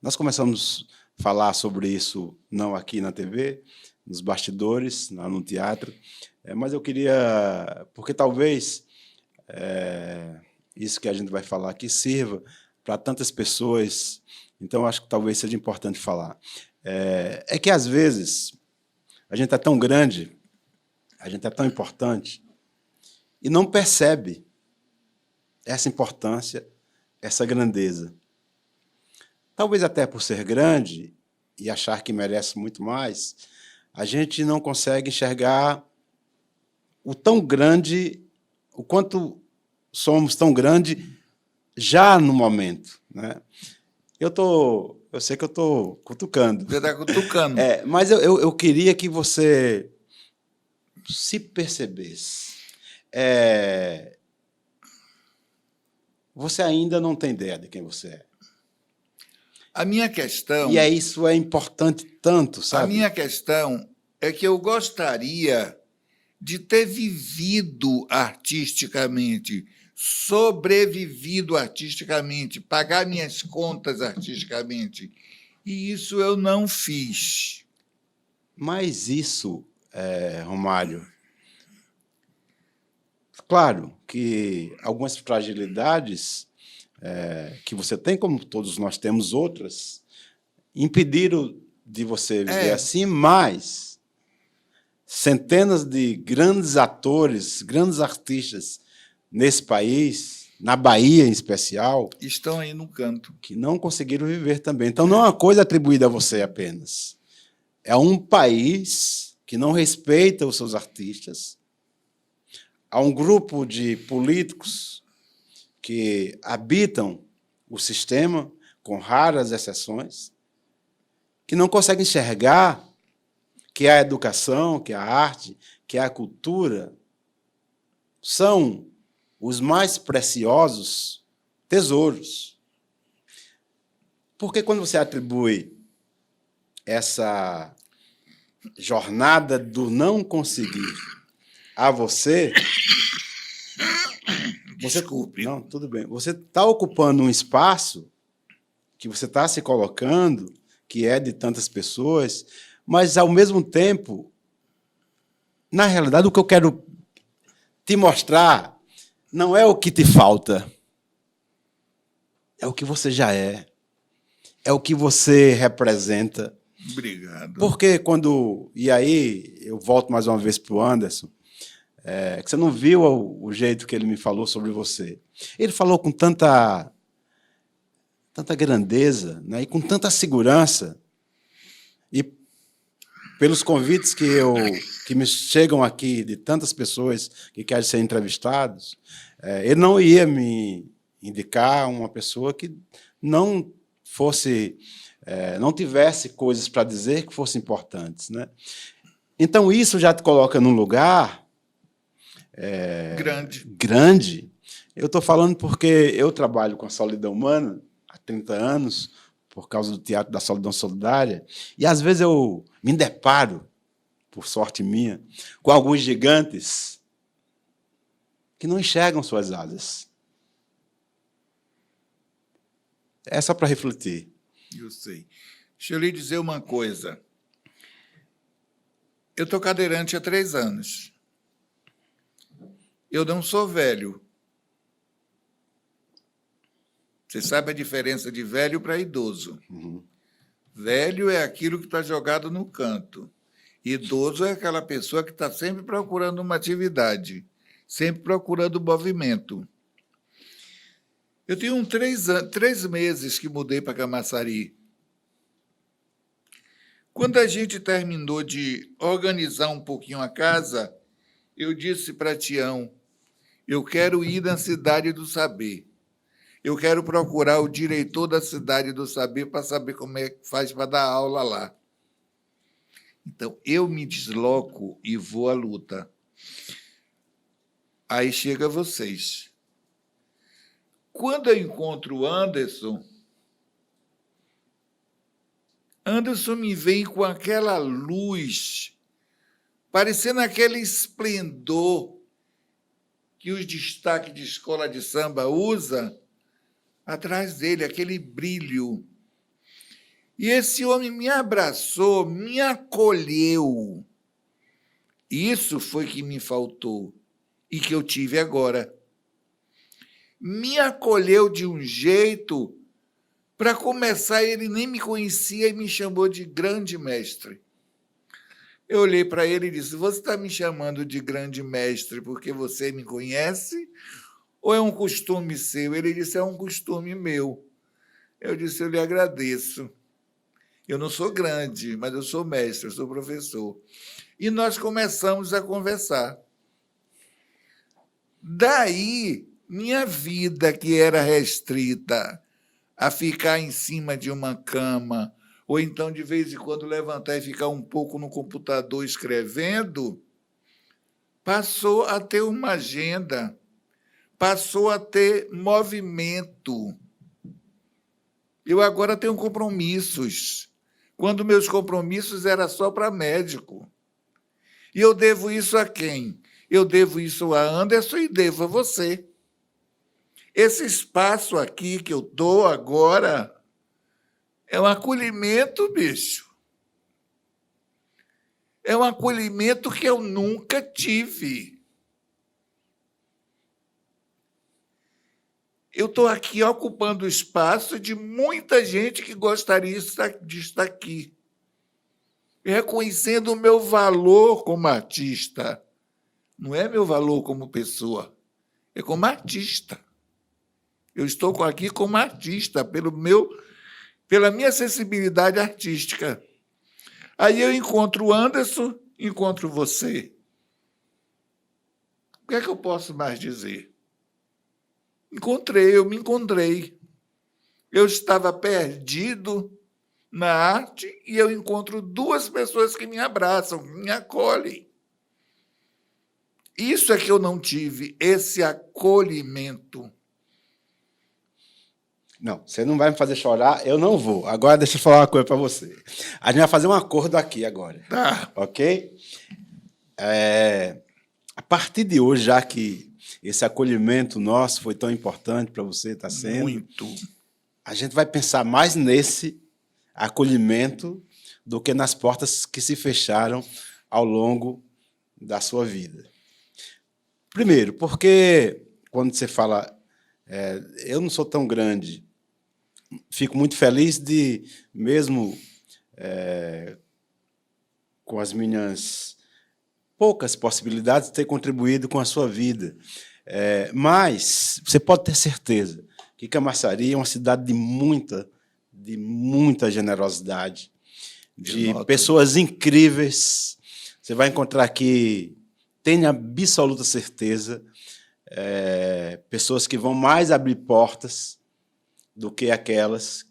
Nós começamos a falar sobre isso não aqui na TV, nos bastidores, no teatro, mas eu queria, porque talvez isso que a gente vai falar aqui sirva para tantas pessoas, então acho que talvez seja importante falar. É que, às vezes, a gente é tão grande, a gente é tão importante, e não percebe essa importância, essa grandeza. Talvez até por ser grande e achar que merece muito mais, a gente não consegue enxergar o tão grande, o quanto somos tão grande já no momento, né? Eu sei que eu estou cutucando. Você está cutucando. Mas eu queria que você se percebesse. Você ainda não tem ideia de quem você é. A minha questão... E isso é importante tanto, sabe? A minha questão é que eu gostaria de ter vivido artisticamente, sobrevivido artisticamente, pagar minhas contas artisticamente. E isso eu não fiz. Mas isso, Romário, claro que algumas fragilidades que você tem, como todos nós temos outras, impediram de você viver assim, mas centenas de grandes atores, grandes artistas nesse país, na Bahia em especial, estão aí no canto, que não conseguiram viver também. Então, não é uma coisa atribuída a você apenas. É um país que não respeita os seus artistas, há um grupo de políticos que habitam o sistema, com raras exceções, que não conseguem enxergar que a educação, que a arte, que a cultura são os mais preciosos tesouros. Porque quando você atribui essa jornada do não conseguir a você... Desculpe. Não, tudo bem. Você está ocupando um espaço que você está se colocando, que é de tantas pessoas, mas, ao mesmo tempo, na realidade, o que eu quero te mostrar não é o que te falta, é o que você já é o que você representa, Obrigado. Porque quando... E aí, eu volto mais uma vez para o Anderson, que você não viu o jeito que ele me falou sobre você. Ele falou com tanta grandeza, né, e com tanta segurança, e pelos convites que me chegam aqui de tantas pessoas que querem ser entrevistados, ele não ia me indicar uma pessoa que não fosse, não tivesse coisas para dizer que fossem importantes, né? Então, isso já te coloca num lugar grande. Eu estou falando porque eu trabalho com a solidão humana há 30 anos, por causa do Teatro da Solidão Solidária, e às vezes eu me deparo, por sorte minha, com alguns gigantes que não enxergam suas asas. É só para refletir. Eu sei. Deixa eu lhe dizer uma coisa. Eu estou cadeirante há 3 anos. Eu não sou velho. Você sabe a diferença de velho para idoso. Uhum. Velho é aquilo que está jogado no canto. Idoso é aquela pessoa que está sempre procurando uma atividade, sempre procurando movimento. Eu tenho 3 meses que mudei para Camaçari. Quando a gente terminou de organizar um pouquinho a casa, eu disse para Tião, eu quero ir na Cidade do Saber. Eu quero procurar o diretor da Cidade do Saber para saber como é que faz para dar aula lá. Então, eu me desloco e vou à luta. Aí chega vocês. Quando eu encontro o Anderson me vem com aquela luz, parecendo aquele esplendor que os destaques de escola de samba usa atrás dele, aquele brilho. E esse homem me abraçou, me acolheu. Isso foi que me faltou e que eu tive agora. Me acolheu de um jeito, para começar, ele nem me conhecia e me chamou de grande mestre. Eu olhei para ele e disse, você está me chamando de grande mestre porque você me conhece ou é um costume seu? Ele disse, é um costume meu. Eu disse, eu lhe agradeço. Eu não sou grande, mas eu sou mestre, eu sou professor. E nós começamos a conversar. Daí, minha vida, que era restrita a ficar em cima de uma cama, ou então, de vez em quando, levantar e ficar um pouco no computador escrevendo, passou a ter uma agenda, passou a ter movimento. Eu agora tenho compromissos, quando meus compromissos eram só para médico. E eu devo isso a quem? Eu devo isso a Anderson e devo a você. Esse espaço aqui que eu dou agora é um acolhimento, bicho. É um acolhimento que eu nunca tive. Eu estou aqui ocupando o espaço de muita gente que gostaria de estar aqui, reconhecendo o meu valor como artista. Não é meu valor como pessoa, é como artista. Eu estou aqui como artista, pela minha sensibilidade artística. Aí eu encontro o Anderson, encontro você. O que é que eu posso mais dizer? Eu me encontrei. Eu estava perdido na arte e eu encontro 2 pessoas que me abraçam, me acolhem. Isso é que eu não tive, esse acolhimento. Não, você não vai me fazer chorar, eu não vou. Agora deixa eu falar uma coisa para você. A gente vai fazer um acordo aqui agora. Tá. Ok? A partir de hoje, já que esse acolhimento nosso foi tão importante para você, está sendo. Muito. A gente vai pensar mais nesse acolhimento do que nas portas que se fecharam ao longo da sua vida. Primeiro, porque quando você fala, eu não sou tão grande, fico muito feliz de, mesmo com as minhas poucas possibilidades, ter contribuído com a sua vida. Mas você pode ter certeza que Camaçari é uma cidade de muita generosidade, de pessoas incríveis. Você vai encontrar aqui, tenha absoluta certeza, pessoas que vão mais abrir portas do que aquelas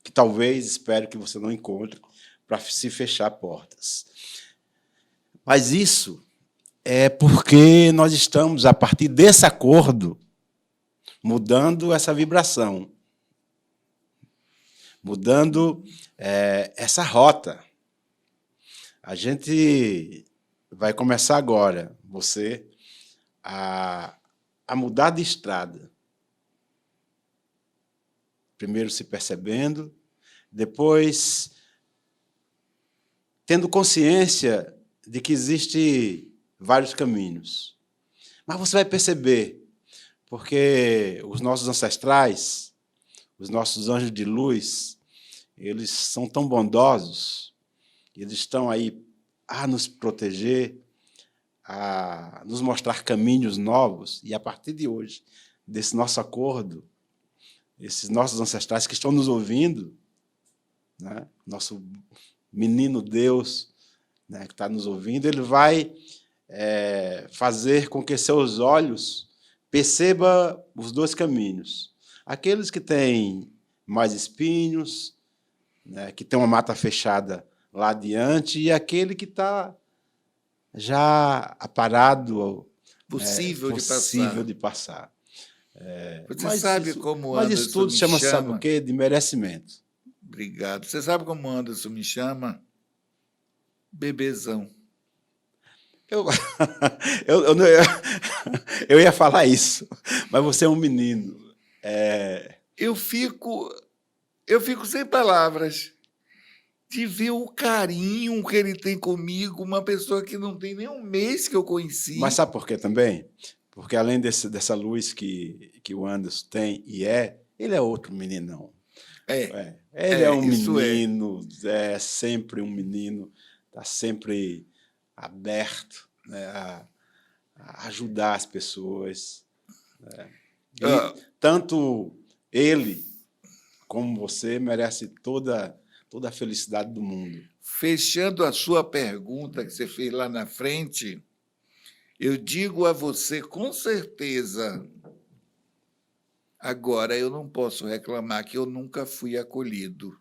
que talvez, espero que você não encontre, para se fechar portas. Mas isso é porque nós estamos, a partir desse acordo, mudando essa vibração, mudando essa rota. A gente vai começar agora, você, a mudar de estrada. Primeiro se percebendo, depois tendo consciência de que existem vários caminhos. Mas você vai perceber, porque os nossos ancestrais, os nossos anjos de luz, eles são tão bondosos, eles estão aí a nos proteger, a nos mostrar caminhos novos, e a partir de hoje, desse nosso acordo, esses nossos ancestrais que estão nos ouvindo, né, nosso menino Deus, né, que está nos ouvindo, ele vai fazer com que seus olhos percebam os dois caminhos. Aqueles que têm mais espinhos, né, que tem uma mata fechada lá adiante, e aquele que está já aparado, possível de passar. Você sabe como Mas Anderson isso tudo me chama, sabe chama? o quê? De merecimento. Obrigado. Você sabe como Anderson me chama? Bebezão. Eu ia falar isso, mas você é um menino. Eu fico sem palavras de ver o carinho que ele tem comigo, uma pessoa que não tem nem um mês que eu conheci. Mas sabe por quê também? Porque, além dessa luz que o Anderson tem ele é outro meninão. Ele é um menino, é sempre um menino, está sempre aberto, né, a ajudar as pessoas. Né? E tanto ele como você merece toda a felicidade do mundo. Fechando a sua pergunta que você fez lá na frente, eu digo a você com certeza, agora eu não posso reclamar que eu nunca fui acolhido.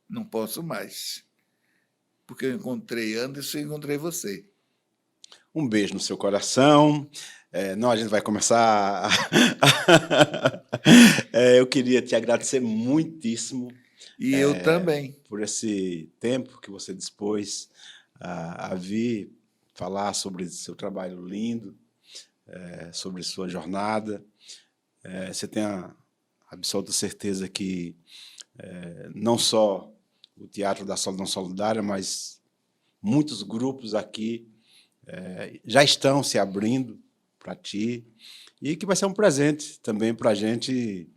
Não posso mais. Porque eu encontrei Anderson e encontrei você. Um beijo no seu coração. A gente vai começar. Eu queria te agradecer muitíssimo. E eu também. Por esse tempo que você dispôs a vir falar sobre seu trabalho lindo, sobre sua jornada. Você tem a absoluta certeza que não só o Teatro da Solidão Solidária, mas muitos grupos aqui já estão se abrindo para ti, e que vai ser um presente também para a gente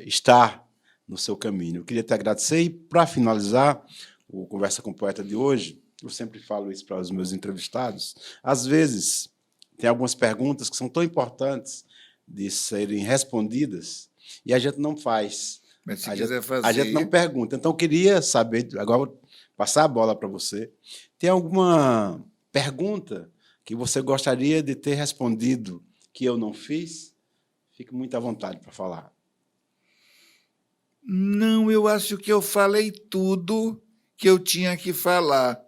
estar no seu caminho. Eu queria te agradecer, e, para finalizar o Conversa com o Poeta de hoje, eu sempre falo isso para os meus entrevistados, às vezes tem algumas perguntas que são tão importantes de serem respondidas e a gente não faz. Mas se quiser fazer... A gente não pergunta. Então, eu queria saber, agora vou passar a bola para você, tem alguma pergunta que você gostaria de ter respondido que eu não fiz? Fique muito à vontade para falar. Não, eu acho que eu falei tudo que eu tinha que falar.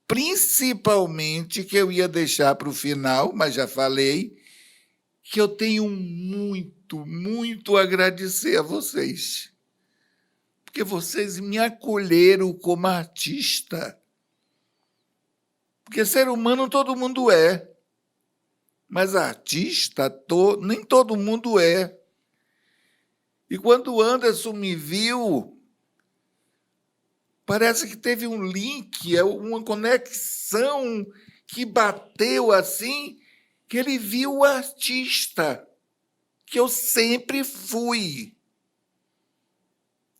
Principalmente que eu ia deixar para o final, mas já falei, que eu tenho muito a agradecer a vocês. Porque vocês me acolheram como artista. Porque ser humano todo mundo é. Mas artista, nem todo mundo é. E quando o Anderson me viu, parece que teve um link, uma conexão que bateu assim, que ele viu o artista, que eu sempre fui.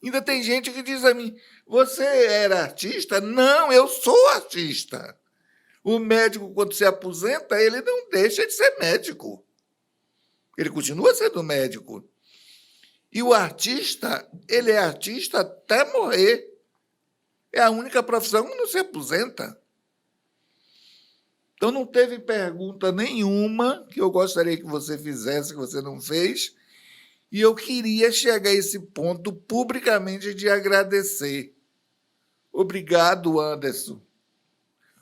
Ainda tem gente que diz a mim, você era artista? Não, eu sou artista. O médico, quando se aposenta, ele não deixa de ser médico. Ele continua sendo médico. E o artista, ele é artista até morrer. É a única profissão que não se aposenta. Então, não teve pergunta nenhuma que eu gostaria que você fizesse, que você não fez. E eu queria chegar a esse ponto publicamente de agradecer. Obrigado, Anderson.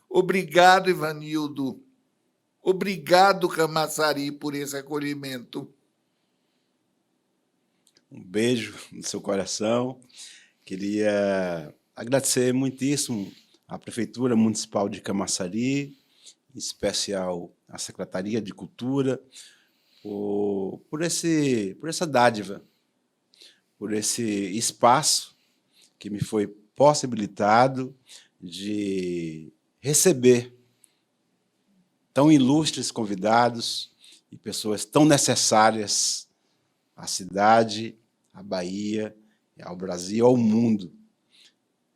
Obrigado, Ivanildo. Obrigado, Camaçari, por esse acolhimento. Um beijo no seu coração. Queria agradecer muitíssimo à Prefeitura Municipal de Camaçari, em especial à Secretaria de Cultura, por essa dádiva, por esse espaço que me foi possibilitado de receber tão ilustres convidados e pessoas tão necessárias à cidade, à Bahia, ao Brasil, ao mundo.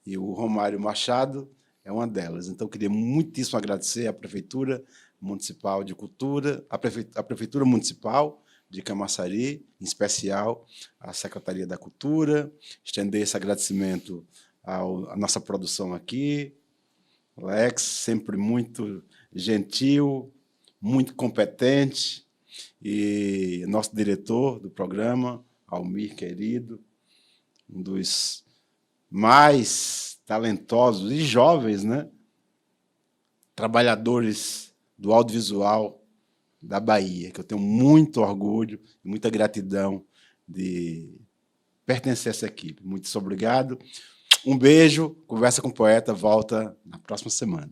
E o Romário Machado é uma delas. Então, eu queria muitíssimo agradecer à Prefeitura Municipal de Cultura, à Prefeitura Municipal de Camaçari, em especial à Secretaria da Cultura, estender esse agradecimento à nossa produção aqui, Alex, sempre muito gentil, muito competente, e nosso diretor do programa, Almir querido, um dos mais talentosos e jovens, né, trabalhadores do audiovisual da Bahia, que eu tenho muito orgulho e muita gratidão de pertencer a essa equipe. Muito obrigado. Um beijo. Conversa com o Poeta volta na próxima semana.